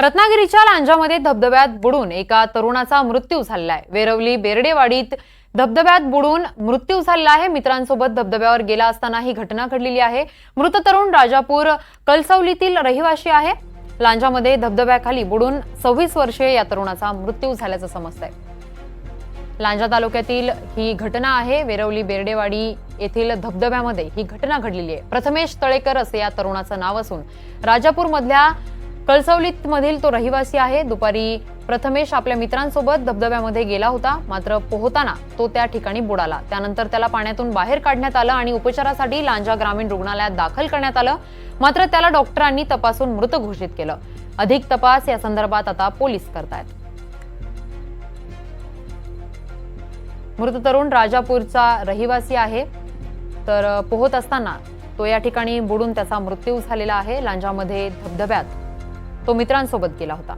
रत्नागिरीच्या लांजामध्ये धबधब्यात बुडून एका तरुणाचा मृत्यू झाला आहे। वेरवली बेर्डेवाडीत धबधब्यात बुडून मृत्यू झाला आहे। मित्रांसोबत धबधब्यावर गेला असताना ही घटना घडलेली आहे। मृत तरुण राजापूर कलसवलीतील रहिवासी आहे। लांजामध्ये धबधब्याखाली बुडून 26 वर्षीय या तरुणाचा मृत्यू झाल्याचं समजतंय। लांजा तालुक्यातील ही घटना आहे। वेरवली बेर्डेवाडी येथील धबधब्यामध्ये ही घटना घडलेली आहे। प्रथमेश तळेकर असे या तरुणाचं नाव असून राजापूर मधल्या कळसवलीत मधील तो रहिवासी आहे। दुपारी प्रथमेश आपल्या मित्रांसोबत धबधब्यामध्ये गेला होता, मात्र पोहताना तो त्या ठिकाणी बुडाला। त्यानंतर त्याला पाण्यातून बाहेर काढण्यात आलं आणि उपचारासाठी लांजा ग्रामीण रुग्णालयात दाखल करण्यात आलं, मात्र त्याला डॉक्टरांनी तपासून मृत घोषित केलं। अधिक तपास या संदर्भात आता पोलीस करतायत। मृत तरुण राजापूरचा रहिवासी आहे, तर पोहत असताना तो या ठिकाणी बुडून त्याचा मृत्यू झालेला आहे। लांजामध्ये धबधब्यात तो मित्रांसोबत गेला होता।